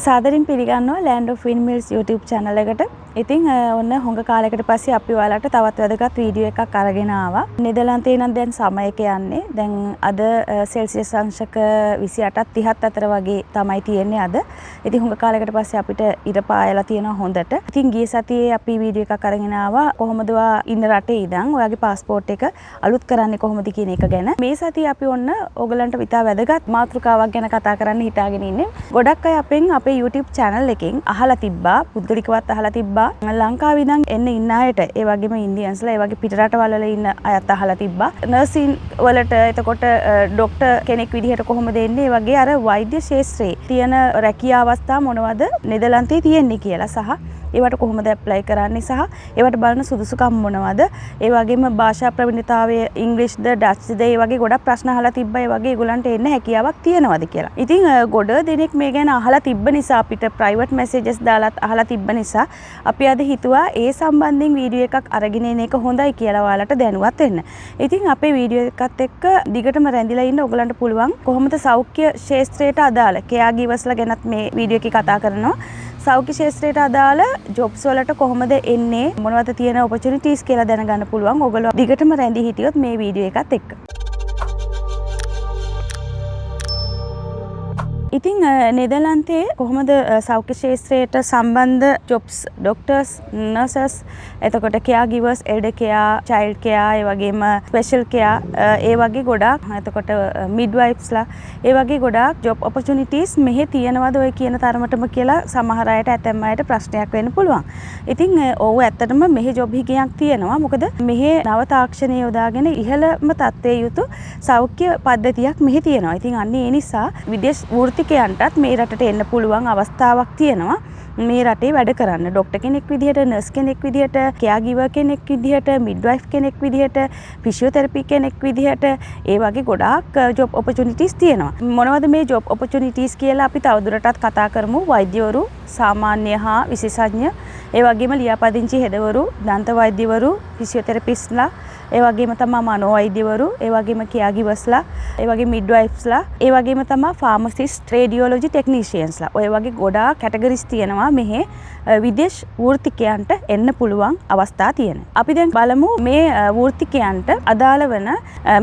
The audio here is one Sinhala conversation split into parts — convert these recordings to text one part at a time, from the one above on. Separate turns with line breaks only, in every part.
සාදරින් පිළිගන්නවා Land of Windmills YouTube channel එකට. ඉතින් ඔන්න හොඟ කාලයකට පස්සේ අපි ඔයාලට තවත් වැදගත් වීඩියෝ එකක් අරගෙන ආවා. නෙදර්ලන්තේ නම් දැන් සමයක යන්නේ. දැන් අද සෙල්සියස් අංශක 28ත් 30ත් අතර වගේ තමයි තියෙන්නේ අද. ඉතින් හොඟ කාලයකට පස්සේ අපිට ඉර පායලා තියෙනවා හොඳට. ඉතින් ගිය සතියේ අපි වීඩියෝ එකක් අරගෙන ආවා කොහොමද ඔයා ඉන්න රටේ ඉඳන් ඔයාගේ પાස්පෝර්ට් එක අලුත් කරන්නේ කොහොමද කියන එක ගැන. මේ සතියේ අපි ඔන්න ඕගලන්ට විතර වැදගත් මාතෘකාවක් ගැන කතා කරන්න හිතාගෙන ඉන්නේ. ගොඩක් අය අපේ YouTube channel එකෙන් අහලා තිබ්බා, පුද්ගලිකවත් අහලා තිබ්බා. ලංකාවේ ඉඳන් එන්න ඉන්න අයට, ඒ වගේම ඉන්දියන්ස්ලා, ඒ වගේ පිට රටවල් වල ඉන්න අයත් අහලා තිබ්බා. නර්සින් වලට එතකොට ડોක්ටර් කෙනෙක් විදිහට කොහොමද එන්නේ, ඒ වගේ අර වෛද්‍ය ශාස්ත්‍රයේ තියෙන රැකියා අවස්ථා මොනවද නෙදර්ලන්තේ තියෙන්නේ කියලා සහ ඒවට කොහොමද ඇප්ලයි කරන්නේ සහ ඒවට බලන සුදුසුකම් මොනවද, ඒ වගේම භාෂා ප්‍රවීණතාවය ඉංග්‍රීසිද ඩච්ද ඒ වගේ ගොඩක් ප්‍රශ්න අහලා තිබ්බා. ඒ වගේ ඒගොල්ලන්ට එන්න හැකියාවක් තියෙනවද කියලා. ඉතින් ගොඩ දෙනෙක් මේ ගැන අහලා තිබ්බ නිසා අපිට ප්‍රයිවට් මැසේජස් දාලාත් අහලා තිබ්බ නිසා අපි අද හිතුවා ඒ සම්බන්ධයෙන් වීඩියෝ එකක් අරගෙන එන එක හොඳයි කියලා ඔයාලට දැනුවත් වෙන්න. ඉතින් අපේ වීඩියෝ එකත් එක්ක දිගටම රැඳිලා ඉන්න ඔයගලන්ට පුළුවන් කොහොමද සෞඛ්‍ය ශාස්ත්‍රයට අදාළ කෙයා ගිවර්ස්ලා ගැනත් මේ වීඩියෝ එකේ කතා කරනවා. සෞඛ්‍ය ශාස්ත්‍රයට අදාළ ජොබ්ස් වලට කොහොමද එන්නේ, මොනවද තියෙන ඔපචුනිටිස් කියලා දැනගන්න පුළුවන් ඔයගොල්ලෝ දිගටම රැඳී හිටියොත් මේ වීඩියෝ එකත් එක්ක. ඉතින් නෙදර්ලන්තේ කොහොමද සෞඛ්‍ය ශාස්ත්‍රයට සම්බන්ධ ජොබ්ස්, ඩොක්ටර්ස්, නර්සස්, එතකොට කෙයා ගිවර්ස්, එල්ඩර් කෙයා, චයිල්ඩ් කෙයා, ඒ වගේම ස්පෙෂල් කෙයා, ඒ වගේ ගොඩාක්, එතකොට මිඩ්වයිෆ්ස්ලා, ඒ වගේ ගොඩාක් ජොබ් ඔපචුනිටිස් මෙහි තියෙනවද ඔය කියන තරමටම කියලා සමහර අයට ඇතැම් අයට ප්‍රශ්නයක් වෙන්න පුළුවන්. ඉතින් ඔව් ඇත්තටම මෙහි ජොබ් හිගයක් තියෙනවා. මොකද මෙහි නව තාක්ෂණය යොදාගෙන ඉහළම තත්ත්වයේ යුතු සෞඛ්‍ය පද්ධතියක් මෙහි තියෙනවා. ඉතින් අන්න ඒ නිසා විදේශ වෘත්තිකයන්ටත් මේ රටට එන්න පුළුවන් අවස්ථාවක් තියෙනවා. මේ රටේ වැඩ කරන්න ડોක්ටර් කෙනෙක් විදිහට, නර්ස් කෙනෙක් විදිහට, කෙයා ගිවර් කෙනෙක් විදිහට, මිඩ්වයිෆ් කෙනෙක් විදිහට, ෆිසියෝതെරපි කෙනෙක් විදිහට, ඒ වගේ ගොඩාක් ජොබ් ඔපචුනිටිස් තියෙනවා. මොනවද මේ ජොබ් ඔපචුනිටිස් කියලා අපි තවදුරටත් කතා කරමු. වෛද්‍යවරු, සාමාන්‍ය හා විශේෂඥ, ඒ වගේම ලියාපදිංචි හෙදවරු, දන්ත වෛද්‍යවරු, ෆිසියෝതെරපිස්ට්ලා, ඒ වගේම තමයි මනෝවෛද්‍යවරු, ඒ වගේම කෙයා ගිවර්ස්ලා, ඒ වගේ මිඩ්වයිෆ්ස්ලා, ඒ වගේම තමයි ෆාමසිස්ට්, රේඩියෝලොජි ටෙක්නීෂියන්ස්ලා. ඔය වගේ ගොඩාක් කැටගරිස් තියෙනවා මෙහි විදේශ වෘත්තිකයන්ට එන්න පුළුවන් අවස්ථා තියෙනවා. අපි දැන් බලමු මේ වෘත්තිකයන්ට අදාළ වෙන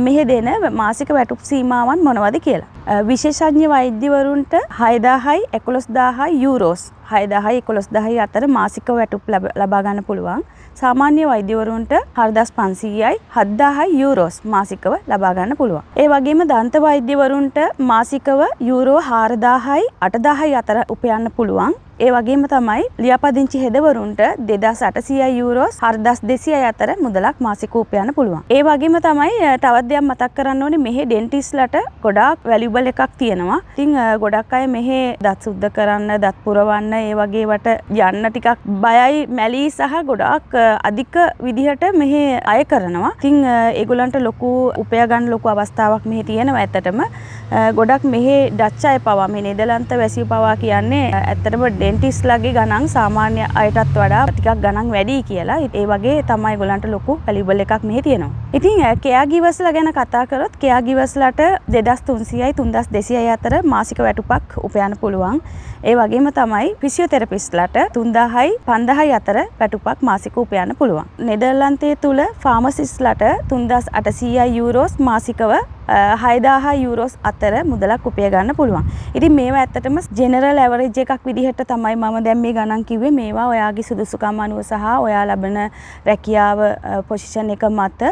මෙහි දෙන මාසික වැටුප් සීමාවන් මොනවද කියලා. විශේෂඥ වෛද්‍යවරුන්ට 6000යි 11000යි යූරෝස්, 6000යි 11000යි අතර මාසික වැටුප් ලබා ගන්න පුළුවන්. සාමාන්‍ය වෛද්‍යවරුන්ට 4500යි 7000යි යූරෝස් මාසිකව ලබා ගන්න පුළුවන්. ඒ වගේම දන්ත වෛද්‍යවරුන්ට මාසිකව යූරෝ 4000යි 8000යි අතර උපයන්න පුළුවන්. ඒ වගේම තමයි ලියාපදිංචි හෙදවරුන්ට 2800යි යූරෝස් 4200යි අතර මුදලක් මාසිකව උපයන්න පුළුවන්. ඒ වගේම තමයි තවත් දෙයක් මතක් කරන්න ඕනේ, මෙහි ඩෙන්ටිස්ට්ලාට ගොඩාක් වැලියබල් එකක් තියෙනවා. ඉතින් ගොඩක් අය මෙහි දත් සුද්ධ කරන්න, දත් පුරවන්න, ඒ වගේ වට යන්න ටිකක් බයයි, මැලි සහ ගොඩාක් අධික විදිහට මෙහි අය කරනවා. ඉතින් ඒගොල්ලන්ට ලොකු උපය ගන්න ලොකු අවස්ථාවක් මෙහි තියෙනවා. ඇත්තටම ගොඩක් මෙහි ඩච් අය පවා, මේ නෙදර්ලන්ත වැසියෝ පවා කියන්නේ ඇත්තටම ඩෙන්ටිස්ට්ලාගේ ගණන් සාමාන්‍ය අයටත් වඩා ටිකක් ගණන් වැඩි කියලා. ඒ වගේ තමයි ඒගොල්ලන්ට ලොකු වැලියබල් එකක් මෙහි තියෙනවා. ඉතින් කෙයා ගිවර්ස්ලා ගැන කතා කරොත් කෙයා ගිවර්ස්ලාට 2300යි 3200යි අතර මාසික වැටුපක් උපයන්න පුළුවන්. ඒ වගේම තමයි ෆිසියෝതെරපිස්ට්ලාට 3000යි 5000යි අතර වැටුපක් මාසික උපයන්න පුළුවන්. නෙදර්ලන්තයේ තුල ෆාමසිස්ට්ලාට 3800යි යූරෝස් මාසිකව 6000 යූරෝස් අතර මුදලක් උපය ගන්න පුළුවන්. ඉතින් මේවා ඇත්තටම ජෙනරල් ඇවරේජ් එකක් විදිහට තමයි මම දැන් මේ ගණන් කිව්වේ. මේවා ඔයාගේ සුදුසුකම් අනුව සහ ඔයා ලබන රැකියාව පොසිෂන් එක මත,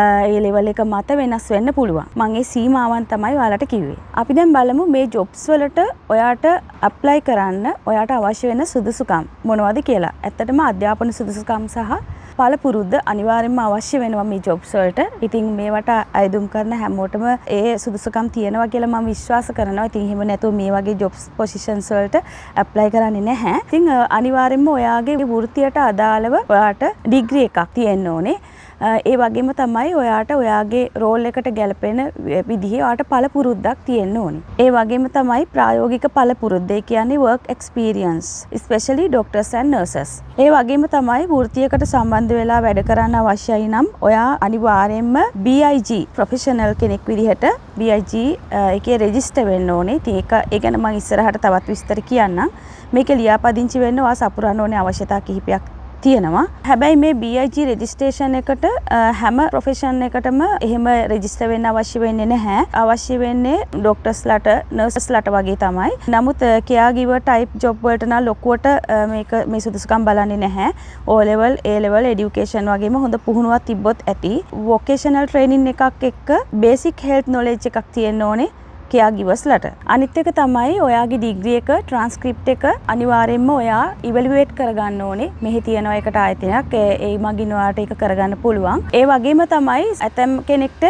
ඒ ලෙවල් එක මත වෙනස් වෙන්න පුළුවන්. මම ඒ සීමාවන් තමයි ඔයාලට කිව්වේ. අපි දැන් බලමු මේ ජොබ්ස් වලට ඔයාට ඇප්ලයි කරන්න ඔයාට අවශ්‍ය වෙන සුදුසුකම් මොනවද කියලා. ඇත්තටම අධ්‍යාපන සුදුසුකම් සහ පළපුරුද්ද අනිවාර්යයෙන්ම අවශ්‍ය වෙනවා මේ ජොබ්ස් වලට. ඉතින් මේවට අයදුම් කරන හැමෝටම ඒ සුදුසුකම් තියෙනවා කියලා මම විශ්වාස කරනවා. ඉතින් එහෙම නැතුව මේ වගේ ජොබ්ස් පොසිෂන්ස් වලට ඇප්ලයි කරන්නේ නැහැ. ඉතින් අනිවාර්යයෙන්ම ඔයාගේ වෘත්තියට අදාළව ඔයාට ඩිග්‍රී එකක් තියෙන්න ඕනේ. ඒ වගේම තමයි ඔයාට ඔයාගේ රෝල් එකට ගැලපෙන විදිහේ ඔයාට පළපුරුද්දක් තියෙන්න ඕනේ. ඒ වගේම තමයි ප්‍රායෝගික පළපුරුද්ද. ඒ කියන්නේ work experience, especially doctors and nurses. ඒ වගේම තමයි වෘත්තියකට සම්බන්ධ වෙලා වැඩ කරන්න අවශ්‍යයි නම් ඔයා අනිවාර්යයෙන්ම BIG professional කෙනෙක් විදිහට BIG එකේ රෙජිස්ටර් වෙන්න ඕනේ. ඉතින් ඒක ගැන මම ඉස්සරහට තවත් විස්තර කියන්නම්. මේක ලියාපදිංචි වෙන්න ඔයා සපුරන්න ඕනේ අවශ්‍යතා කිහිපයක් තියෙනවා. හැබැයි මේ BIG රෙජිස්ට්‍රේෂන් එකට හැම ප්‍රොෆෙෂන් එකටම එහෙම රෙජිස්ටර් වෙන්න අවශ්‍ය වෙන්නේ නැහැ. අවශ්‍ය වෙන්නේ ඩොක්ටර්ස්ලාට, නර්සස්ලාට වගේ තමයි. නමුත් කෙයා ගිවර් ටයිප් ජොබ් වලට නම් ලොකුවට මේ සුදුසුකම් බලන්නේ නැහැ. O level, A level education වගේම හොඳ පුහුණුවක් තිබ්බොත් ඇති. vocational training එකක් එක්ක basic health knowledge එකක් තියෙන්න ඕනේ. කෙයා ගිවර්ස්ලට. අනිත් එක තමයි ඔයාගේ ඩිග්‍රී එක ට්‍රාන්ස්ක්‍රිප්ට් එක අනිවාර්යයෙන්ම ඔයා ඉවැලුවේට් කරගන්න ඕනේ. මෙහි තියෙනවා එකට ආයතනයක්. ඒ මගින් ඔයාට ඒක කරගන්න පුළුවන්. ඒ වගේම තමයි ඇතම් කෙනෙක්ට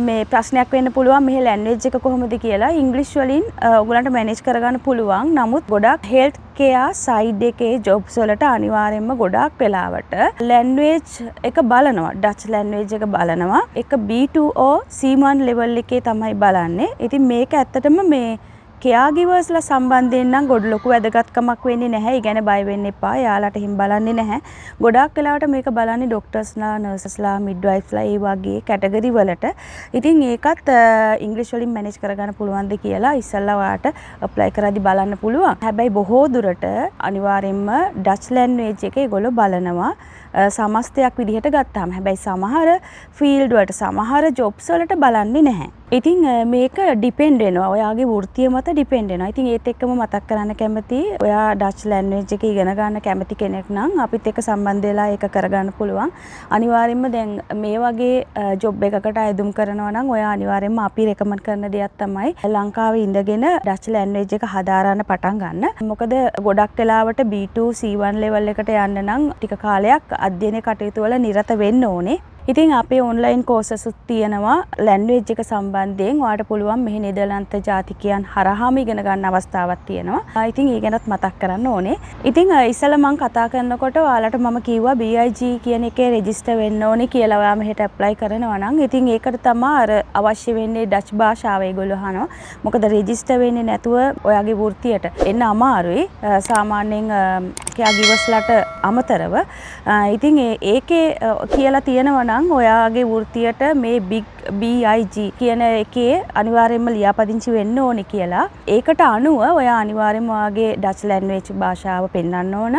මේ ප්‍රශ්නයක් වෙන්න පුළුවන් මෙහි ලැන්ග්වේජ් එක කොහොමද කියලා. ඉංග්‍රීසි වලින් ඔයගලන්ට මැනේජ් කරගන්න පුළුවන්. නමුත් ගොඩක් හෙල්ත් කෙයා සයිඩ් එකේ ජොබ්ස් වලට අනිවාර්යයෙන්ම ගොඩක් වෙලාවට ලැන්ග්වේජ් එක බලනවා. ඩච් ලැන්ග්වේජ් එක බලනවා. ඒක B2 C1 level එකේ තමයි බලන්නේ. ඉතින් මේක ඇත්තටම මේ කෙයා ගිවර්ස්ලා සම්බන්ධයෙන් නම් ගොඩ ලොකු වැදගත්කමක් වෙන්නේ නැහැ. ඒ ගැන බය වෙන්න එපා. යාළුවට හිම් බලන්නේ නැහැ. ගොඩක් වෙලාවට මේක බලන්නේ ඩොක්ටර්ස්ලා, නර්සස්ලා, මිඩ්වයිෆ්ලා ඒ වගේ කැටගරි වලට. ඉතින් ඒකත් ඉංග්‍රීසි වලින් මැනේජ් කරගන්න පුළුවන්ද කියලා ඉස්සල්ලා ඔයාට ඇප්ලයි කරද්දි බලන්න පුළුවන්. හැබැයි බොහෝ දුරට අනිවාර්යයෙන්ම ඩච් ලැන්ග්වේජ් එක ඒගොල්ලෝ බලනවා. සමස්තයක් විදිහට ගත්තාම. හැබැයි සමහර ෆීල්ඩ් වලට සමහර ජොබ්ස් වලට බලන්නේ නැහැ. ඉතින් මේක ඩිපෙන්ඩ් වෙනවා. ඔයාගේ වෘත්තිය මත ඩිපෙන්ඩ් වෙනවා. ඉතින් ඒත් එක්කම මතක් කරන්න කැමති ඔයා ඩච් ලැන්ග්වේජ් එක ඉගෙන ගන්න කැමති කෙනෙක් නම් අපිත් එක්ක සම්බන්ධ වෙලා ඒක කරගන්න පුළුවන්. අනිවාර්යයෙන්ම දැන් මේ වගේ ජොබ් එකකට අයදුම් කරනවා නම් ඔයා අනිවාර්යයෙන්ම අපි රෙකමන්ඩ් කරන දෙයක් තමයි ලංකාවේ ඉඳගෙන ඩච් ලැන්ග්වේජ් එක හදාරන්න පටන් ගන්න. මොකද ගොඩක් වෙලාවට B2 C1 level එකට යන්න නම් ටික කාලයක් අධ්‍යයන කටයුතු වල නිරත වෙන්න ඕනේ. ඉතින් අපේ ඔන්ලයින් කෝසස් තියෙනවා ලැන්ග්වේජ් එක සම්බන්ධයෙන්. ඔයාට පුළුවන් මෙහි නෙදර්ලන්ත ජාතිකයන් හරහාම ඉගෙන ගන්න අවස්ථාවක් තියෙනවා. ඉතින් ඒ ගැනත් මතක් කරන්න ඕනේ. ඉතින් ඉස්සෙල්ලා මම කතා කරනකොට ඔයාලට මම කිව්වා BIG කියන එකේ රෙජිස්ටර් වෙන්න ඕනේ කියලා. ඔයා මෙහෙට ඇප්ලයි කරනවා නම් ඉතින් ඒකට තමයි අර අවශ්‍ය වෙන්නේ ඩච් භාෂාව ඒගොල්ලෝ අහනවා. මොකද රෙජිස්ටර් වෙන්නේ නැතුව ඔයාගේ වෘත්තියට එන්න අමාරුයි. සාමාන්‍යයෙන් කෙයා ගිවර්ස්ලාට අමතරව. ඉතින් ඒකේ කියලා තියෙනවා නම් ඔයාගේ වෘත්තියට මේ BIG කියන එකේ අනිවාර්යයෙන්ම ලියාපදිංචි වෙන්න ඕනේ කියලා. ඒකට අනුව ඔයා අනිවාර්යයෙන්ම ඔයාගේ ඩච් ලැන්ග්වේජ් භාෂාව පෙන්වන්න ඕන.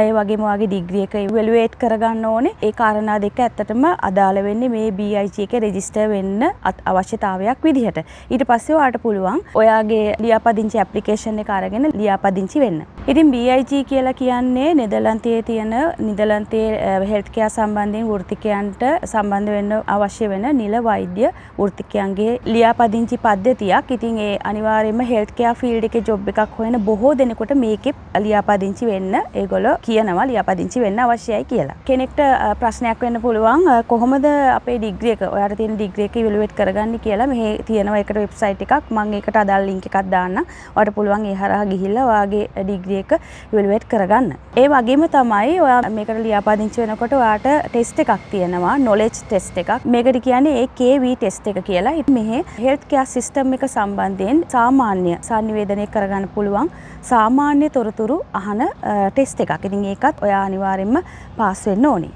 ඒ වගේම ඔයාගේ ඩිග්‍රී එක ඉවැලුවේට් කරගන්න ඕනේ. ඒ කාරණා දෙක ඇත්තටම අදාළ වෙන්නේ මේ BIG එකේ රෙජිස්ටර් වෙන්න අවශ්‍යතාවයක් විදිහට. ඊට පස්සේ ඔයාට පුළුවන් ඔයාගේ ලියාපදිංචි ඇප්ලිකේෂන් එක අරගෙන ලියාපදිංචි වෙන්න. ඉතින් BIG කියලා කියන්නේ නෙදර්ලන්තයේ තියෙන නෙදර්ලන්තයේ හෙල්ත් කෙයා සම්බන්ධයෙන් වෘත්තිකයන්ට සම්බන්ධ වෙන්න අවශ්‍ය වෙන නිල වෛද්‍ය වෘත්තිකයන්ගේ ලියාපදිංචි පද්ධතියක්. ඉතින් ඒ අනිවාර්යයෙන්ම හෙල්ත් කෙයා ෆීල්ඩ් එකේ ජොබ් එකක් හොයන බොහෝ දෙනෙකුට මේකේ ලියාපදිංචි වෙන්න ඒගොල්ලෝ කියනවා ලියාපදිංචි වෙන්න අවශ්‍යයි කියලා. කෙනෙක්ට ප්‍රශ්නයක් වෙන්න පුළුවන් කොහොමද අපේ ඩිග්‍රී එක ඔයාට තියෙන ඩිග්‍රී එක ඉවැලුවේට් කරගන්නේ කියලා. මෙහි තියෙනවා ඒකට වෙබ්සයිට් එකක්. මම ඒකට අදාළ ලින්ක් එකක් දාන්නම්. ඔයාට පුළුවන් ඒ හරහා ගිහිල්ලා ඔයාගේ ඩිග්‍රී එක ඉවැලුවේට් කරගන්න. ඒ වගේම තමයි ඔයා මේකට ලියාපදිංචි වෙනකොට ඔයාට ටෙස්ට් එකක් තියෙනවා. නොලෙජ් ටෙස්ට් එකක්. මේකට කියන්නේ ඒ KV ටෙස්ට් එක කියලා. මෙහි හෙල්ත් කෙයා සිස්ටම් එක සම්බන්ධයෙන් සාමාන්‍ය සංනිවේදනය කරගන්න පුළුවන් සාමාන්‍ය තොරතුරු අහන ටෙස්ට් එකක්. ඉතින් ඒකත් ඔයා අනිවාර්යයෙන්ම පාස් වෙන්න ඕනේ.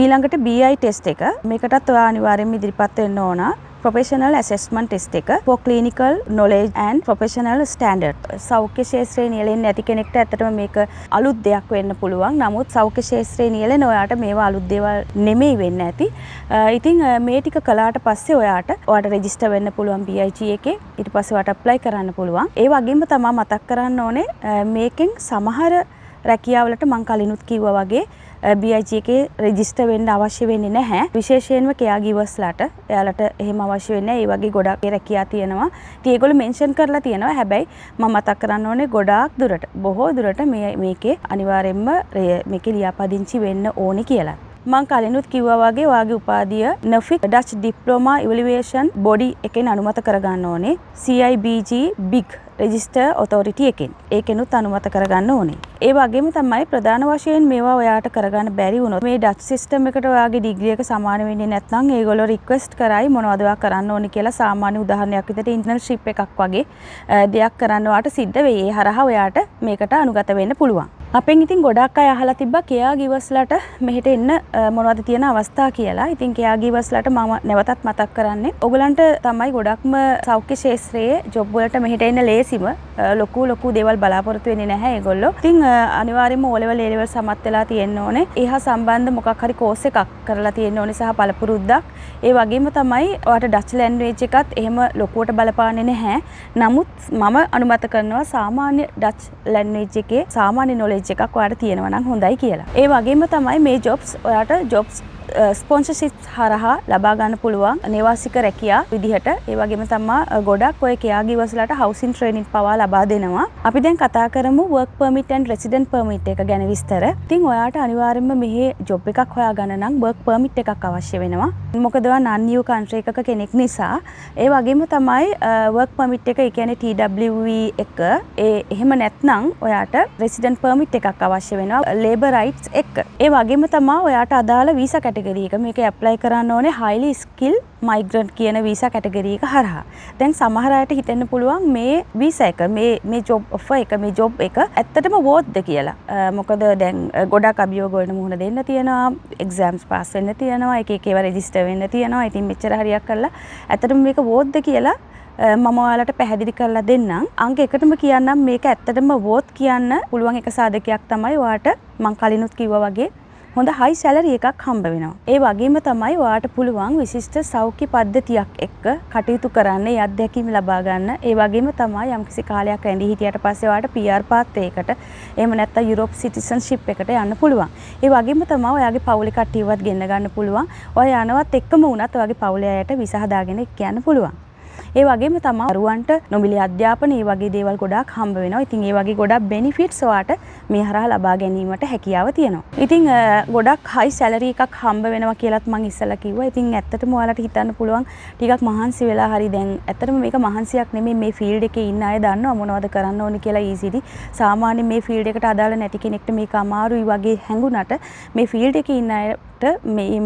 ඊළඟට BI ටෙස්ට් එක. මේකටත් ඔයා අනිවාර්යයෙන්ම ඉදිරිපත් වෙන්න ඕන. professional assessment test එක for clinical knowledge and professional standard. සෞඛ්‍ය ශාස්ත්‍රයේ නියැලෙන්නේ නැති කෙනෙක්ට ඇත්තටම මේක අලුත් දෙයක් වෙන්න පුළුවන්. නමුත් සෞඛ්‍ය ශාස්ත්‍රයේ නියැලෙන ඔයාට මේවා අලුත් දේවල් නෙමෙයි වෙන්න ඇති. ඉතින් මේ ටික කළාට පස්සේ ඔයාට රෙජිස්ටර් වෙන්න පුළුවන් BIG එකේ. ඊට පස්සේ ඔයාට ඇප්ලයි කරන්න පුළුවන්. ඒ වගේම තමයි මතක් කරන්න ඕනේ මේකෙන් සමහර රැකියාවලට මම කලිනුත් කිව්වා වගේ BIG එකේ රෙජිස්ටර් වෙන්න අවශ්‍ය වෙන්නේ නැහැ. විශේෂයෙන්ම කෙයා ගිවර්ස්ලාට එයාලට එහෙම අවශ්‍ය වෙන්නේ නැහැ. ඒ වගේ ගොඩක් රැකියා තියෙනවා. ඉතින් ඒගොල්ලෝ මෙන්ෂන් කරලා තියෙනවා. හැබැයි මම මතක් කරන්න ඕනේ ගොඩාක් දුරට බොහෝ දුරට මේකේ අනිවාර්යයෙන්ම මේකේ ලියාපදිංචි වෙන්න ඕනේ කියලා. මම කලිනුත් කිව්වා වගේ ඔයාගේ උපාධිය NAFIC Dutch Diploma Evaluation Body එකෙන් අනුමත කරගන්න ඕනේ. CIBG BIG රෙජිස්ටර් ඔතොරිටි එකෙන්. ඒකෙනුත් අනුමත කරගන්න ඕනේ. ඒ වගේම තමයි ප්‍රධාන වශයෙන් මේවා ඔයාට කරගන්න බැරි වුණොත් මේ ඩච් සිස්ටම් එකට ඔයාගේ ඩිග්‍රී එක සමාන වෙන්නේ නැත්නම් ඒගොල්ලෝ රික්වෙස්ට් කරයි මොනවද ඔයා කරන්න ඕනේ කියලා සාමාන්‍ය උදාහරණයක් විදිහට ඉන්ටර්න්ෂිප් එකක් වගේ දෙයක් කරන්න ඔයාට සිද්ධ වෙයි. ඒ හරහා ඔයාට මේකට අනුගත වෙන්න පුළුවන්. අපෙන් ඉතින් ගොඩක් අය අහලා තිබ්බා කෙයා ගිවර්ස්ලට මෙහෙට එන්න මොනවද තියෙන අවස්ථා කියලා. ඉතින් කෙයා ගිවර්ස්ලට මම නැවතත් මතක් කරන්නේ ඔයගලන්ට තමයි ගොඩක්ම සෞඛ්‍ය ශාස්ත්‍රයේ ජොබ් වලට මෙහෙට එන්න ලේසිම. ලොකු දේවල් බලාපොරොත්තු වෙන්නේ නැහැ ඒගොල්ලෝ. ඉතින් අනිවාර්යයෙන්ම O level A level සමත් වෙලා තියෙන්න ඕනේ. ඒහා සම්බන්ධ මොකක් හරි කෝස් එකක් කරලා තියෙන්න ඕනේ සහ පළපුරුද්දක්. ඒ වගේම තමයි ඔයාට ඩච් ලැන්ග්වේජ් එකත් එහෙම ලොකුවට බලපාන්නේ නැහැ. නමුත් මම අනුමත කරනවා සාමාන්‍ය ඩච් ලැන්ග්වේජ් එකේ සාමාන්‍ය knowledge එකක් ඔයාට තියෙනවා නම් හොඳයි කියලා. ඒ වගේම තමයි මේ ජොබ්ස් ඔයාට ජොබ්ස් ස්පොන්සර්ෂිප් හරහා ලබා ගන්න පුළුවන් නේවාසික රැකියා විදිහට. ඒ වගේම තමයි ගොඩක් ඔය කෙයා ගිවර්ස්ලාට හවුසින් ට්‍රේනින් පවා ලබා දෙනවා. අපි දැන් කතා කරමු work permit and resident permit එක ගැන විස්තර. ඉතින් ඔයාට අනිවාර්යයෙන්ම මෙහි ජොබ් එකක් හොයාගන්න නම් වර්ක් පර්මිට් එකක් අවශ්‍ය වෙනවා. මොකද ඔයා non EU country එකක කෙනෙක් නිසා. ඒ වගේම තමයි වර්ක් පර්මිට් එක ඒ කියන්නේ TWE එක එහෙම නැත්නම් ඔයාට රෙසිඩන්ට් පර්මිට් එකක් අවශ්‍ය වෙනවා ලේබර් රයිට්ස් එක්ක. ඒ වගේම තමයි ඔයාට අදාළ වීසා කැටගරි එක මේක ඇප්ලයි කරන්න ඕනේ highly skilled migrant කියන වීසා කැටගරි එක හරහා. දැන් සමහර අයට හිතෙන්න පුළුවන් මේ වීසා එක මේ ජොබ් ඔෆර් එක මේ ජොබ් එක ඇත්තටම වෝත්ද කියලා. මොකද දැන් ගොඩක් අභියෝග වලට මුහුණ දෙන්න තියෙනවා, එක්සෑම්ස් පාස් වෙන්න තියෙනවා, එක ඒවා රෙජිස්ටර් වෙන්න තියෙනවා. ඉතින් මෙච්චර හරියක් කරලා ඇත්තටම මේක වෝත්ද කියලා මම ඔයාලට පැහැදිලි කරලා දෙන්නම්. අංක එකටම කියන්නම් මේක ඇත්තටම වෝත් කියන්න පුළුවන් එක සාධකයක් තමයි ඔයාට මම කලිනුත් කිව්වා වගේ හොඳ හයි සැලරි එකක් හම්බ වෙනවා. ඒ වගේම තමයි ඔයාට පුළුවන් විශිෂ්ට සෞඛ්‍ය පද්ධතියක් එක්ක කටයුතු කරන්න, ඒ අත්දැකීම් ලබා ගන්න. ඒ වගේම තමයි යම්කිසි කාලයක් රැඳී හිටියට පස්සේ ඔයාට PR පාත්වයකට එහෙම නැත්නම් යුරෝප් සිටිසන්ෂිප් එකට යන්න පුළුවන්. ඒ වගේම තමයි ඔයාගේ පවුලේ කට්ටියවත් ගෙන්න ගන්න පුළුවන්. ඔය යනවත් එක්කම වුණත් ඔයාගේ පවුලේ අයට විසා හදාගෙන යන්න පුළුවන්. ඒ වගේම තමයි දරුවන්ට නොමිලේ අධ්‍යාපන ඒ වගේ දේවල් ගොඩාක් හම්බ වෙනවා. ඉතින් ඒ වගේ ගොඩක් බෙනිෆිට්ස් ඔයාට මේ හරහා ලබා ගැනීමට හැකියාව තියෙනවා. ඉතින් ගොඩක් හයි සැලරි එකක් හම්බ වෙනවා කියලාත් මම ඉස්සෙල්ලා කිව්වා. ඉතින් ඇත්තටම ඔයාලට හිතන්න පුළුවන් ටිකක් මහන්සි වෙලා හරි දැන් ඇත්තටම මේක මහන්සියක් නෙමෙයි. මේ ෆීල්ඩ් එකේ ඉන්න අය දන්නවා මොනවද කරන්න ඕනේ කියලා ඊසිලි. සාමාන්‍ය මේ ෆීල්ඩ් එකට අදාළ නැති කෙනෙක්ට මේක අමාරුයි වගේ හැඟුණට මේ ෆීල්ඩ් එකේ ඉන්න අය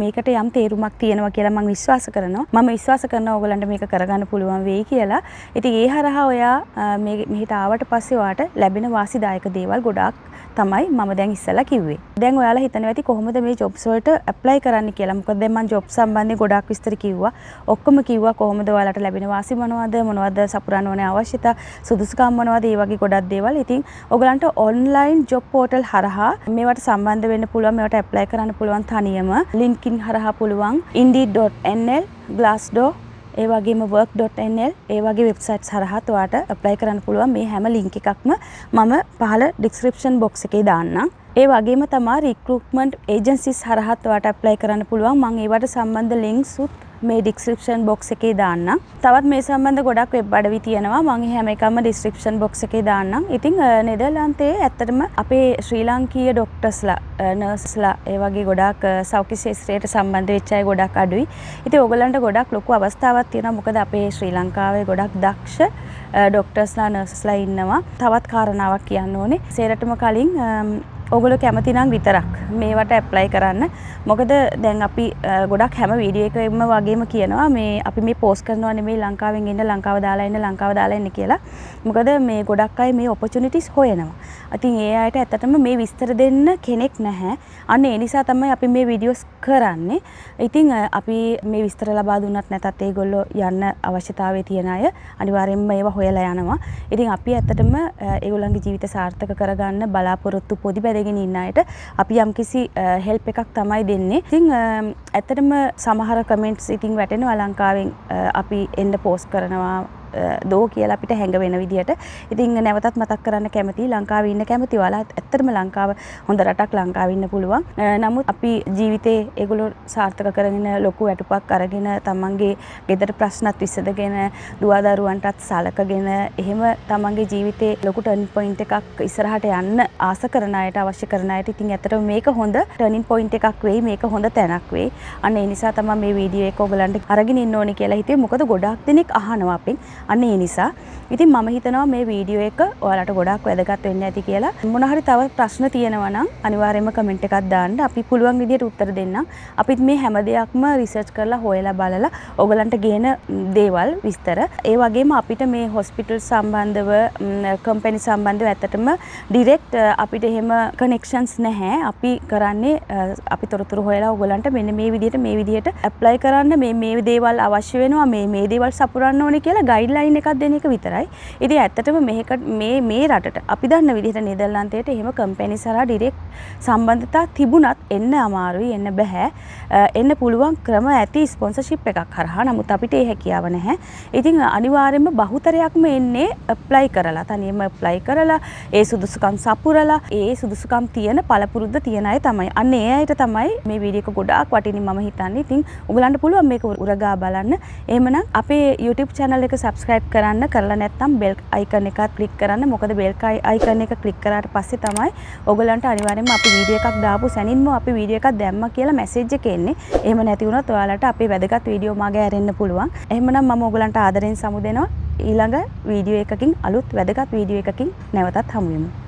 මේකට යම් තේරුමක් තියෙනවා කියලා මම විශ්වාස කරනවා. මම විශ්වාස කරනවා ඔයගලන්ට මේක කරගන්න පුළුවන් වෙයි කියලා. ඉතින් ඒ හරහා ඔයා මෙහෙට ආවට පස්සේ ඔයාට ලැබෙන වාසිදායක දේවල් ගොඩාක් තමයි මම දැන් ඉස්සෙල්ලා කිව්වේ. දැන් ඔයාලා හිතනවා ඇති කොහොමද මේ ජොබ්ස් වලට ඇප්ලයි කරන්න කියලා. මොකද දැන් මම ජොබ් සම්බන්ධයෙන් ගොඩාක් විස්තර කිව්වා. ඔක්කොම කිව්වා කොහොමද ඔයාලට ලැබෙන වාසි මොනවද සපුරන්න ඕනේ අවශ්‍යතා, සුදුසුකම් මොනවද, ඒ වගේ ගොඩක් දේවල්. ඉතින් ඔයගලන්ට ඔන්ලයින් ජොබ් පෝටල් හරහා මේවට සම්බන්ධ වෙන්න පුළුවන්, මේවට ඇප්ලයි කරන්න පුළුවන් තනියම. ලින්කින් හරහා පුළුවන් indeed.nl, glassdoor, ඒ වගේම work.nl ඒ වගේ වෙබ්සයිට්ස් හරහා ඔයාට ඇප්ලයි කරන්න පුළුවන්. මේ හැම ලින්ක් එකක්ම මම පහළ ඩිස්ක්‍රිප්ෂන් බොක්ස් එකේ දාන්නම්. ඒ වගේම තමයි රික්‍රූට්මන්ට් ඒජන්සිස් හරහා ඔයාට ඇප්ලයි කරන්න පුළුවන්. මම ඒවට සම්බන්ධ ලින්ක්ස් උත් මේ ඩිස්ක්‍රිප්ෂන් බොක්ස් එකේ දාන්නම්. තවත් මේ සම්බන්ධ ගොඩක් වෙබ් අඩවි තියෙනවා. මම හැම එකම ඩිස්ක්‍රිප්ෂන් බොක්ස් එකේ දාන්නම්. ඉතින් නෙදර්ලන්තයේ ඇත්තටම අපේ ශ්‍රී ලාංකීය ડોක්ටර්ස්ලා, නර්ස්ලා ඒ වගේ ගොඩාක් සෞඛ්‍ය ශාස්ත්‍රයට සම්බන්ධ වෙච්ච අය ගොඩක් අඩුයි. ඉතින් ඕගලන්ට ගොඩක් ලොකු අවස්ථාවක් තියෙනවා. මොකද අපේ ශ්‍රී ලංකාවේ ගොඩක් දක්ෂ ડોක්ටර්ස්ලා, නර්සස්ලා ඉන්නවා. තවත් කාරණාවක් කියන්න ඕනේ. සේරටම කලින් ඔගොල්ලෝ කැමති නම් විතරක් මේවට ඇප්ලයි කරන්න. මොකද දැන් අපි ගොඩක් හැම වීඩියෝ එකෙම වගේම කියනවා මේ අපි මේ පෝස්ට් කරනවා නෙමෙයි ලංකාවෙන් ඉන්න, ලංකාව දාලා ඉන්න කියලා. මොකද මේ ගොඩක් අය මේ ඔපචුනිටිස් හොයනවා. ඉතින් ඒ අයට ඇත්තටම මේ විස්තර දෙන්න කෙනෙක් නැහැ. අන්න ඒ නිසා තමයි අපි මේ වීඩියෝස් කරන්නේ. ඉතින් අපි මේ විස්තර ලබා දුන්නත් නැතත් ඒගොල්ලෝ යන්න අවශ්‍යතාවය තියෙන අය අනිවාර්යයෙන්ම ඒවා හොයලා යනවා. ඉතින් අපි ඇත්තටම ඒගොල්ලන්ගේ ජීවිත සාර්ථක කරගන්න බලාපොරොත්තු පොඩි බැදගෙන ඉන්න අයට අපි යම්කිසි හෙල්ප් එකක් තමයි දෙන්නේ. ඉතින් ඇත්තටම සමහර කමෙන්ට්ස් ඉතින් වැටෙනවා ලංකාවෙන් අපි එන්න පෝස්ට් කරනවා දෝ කියලා අපිට හැඟ වෙන විදියට. ඉතින් නැවතත් මතක් කරන්න කැමතියි ලංකාවේ ඉන්න කැමති ඔයාලා ඇත්තටම ලංකාව හොඳ රටක්, ලංකාවේ ඉන්න පුළුවන්. නමුත් අපි ජීවිතේ ඒගොල්ලෝ සාර්ථක කරගෙන ලොකු වැටුපක් අරගෙන තමන්ගේ ගෙදර ප්‍රශ්නත් විසඳගෙන දුවදරුවන්ටත් සලකගෙන එහෙම තමන්ගේ ජීවිතේ ලොකු ටර්නින් පොයින්ට් එකක් ඉස්සරහට යන්න ආස කරන අයට, අවශ්‍ය කරන අයට ඉතින් ඇත්තටම මේක හොඳ ටර්නින් පොයින්ට් එකක් වෙයි, මේක හොඳ තැනක් වෙයි. අන්න ඒ නිසා තමයි මේ වීඩියෝ එක ඔයගලන්ට අරගෙන ඉන්න ඕනේ කියලා හිතුවේ. මොකද ගොඩාක් දෙනෙක් අහනවා අපෙන් අන්න ඒ නිසා ඉතින් මම හිතනවා මේ වීඩියෝ එක ඔයාලට ගොඩාක් වැදගත් වෙන්න ඇති කියලා. මොන හරි තව ප්‍රශ්න තියෙනවා නම් අනිවාර්යයෙන්ම කමෙන්ට් එකක් දාන්න. අපි පුළුවන් විදිහට උත්තර දෙන්නම්. අපිත් මේ හැම දෙයක්ම රිසර්ච් කරලා හොයලා බලලා ඔයගලන්ට ගේන දේවල් විස්තර. ඒ වගේම අපිට මේ හොස්පිටල් සම්බන්ධව කම්පැනි සම්බන්ධව ඇත්තටම ඩිරෙක්ට් අපිට එහෙම කනෙක්ෂන්ස් නැහැ. අපි කරන්නේ අපි තොරතුරු හොයලා ඔයගලන්ට මෙන්න මේ විදිහට ඇප්ලයි කරන්න මේ දේවල් අවශ්‍ය වෙනවා මේ දේවල් සපුරන්න ඕනේ කියලා ගයිඩ්ලයින් එකක් දෙන එක විතරයි. ඉතින් ඇත්තටම මේ රටට අපි දන්න විදිහට නෙදර්ලන්තයට එහෙම කම්පැනි සරහා ඩිරෙක්ට් සම්බන්ධතා තිබුණත් එන්න අමාරුයි එන්න බෑ. එන්න පුළුවන් ක්‍රම ඇති ස්පොන්සර්ෂිප් එකක් කරහා. නමුත් අපිට ඒ හැකියාව නැහැ. ඉතින් අනිවාර්යයෙන්ම බහුතරයක්ම එන්නේ ඇප්ලයි කරලා තනියම ඇප්ලයි කරලා ඒ සුදුසුකම් සපුරලා ඒ සුදුසුකම් තියෙන පළපුරුද්ද තියෙන අය තමයි. අන්න ඒ අයට තමයි මේ වීඩියෝ එක ගොඩාක් වටිනි මම හිතන්නේ. ඉතින් ඔයගලන්ට පුළුවන් මේක උරගා බලන්න. එහෙමනම් අපේ YouTube channel එක subscribe කරන්න කරලා නැත්නම් bell icon එකත් click කරන්න. මොකද bell icon එක click කරාට පස්සේ තමයි ඔයගලන්ට අනිවාර්යයෙන්ම අපි වීඩියෝ එකක් දාපු සැනින්ම අපි වීඩියෝ එකක් දැම්මා කියලා message එක එන්නේ. එහෙම නැති වුණොත් ඔයාලට අපේ වැදගත් වීඩියෝ මාගේ ඇරෙන්න පුළුවන්. එහෙමනම් මම ඔයගලන්ට ආදරෙන් සමුදෙනවා. ඊළඟ වීඩියෝ එකකින් අලුත් වැදගත් වීඩියෝ එකකින් නැවතත් හමු වෙමු.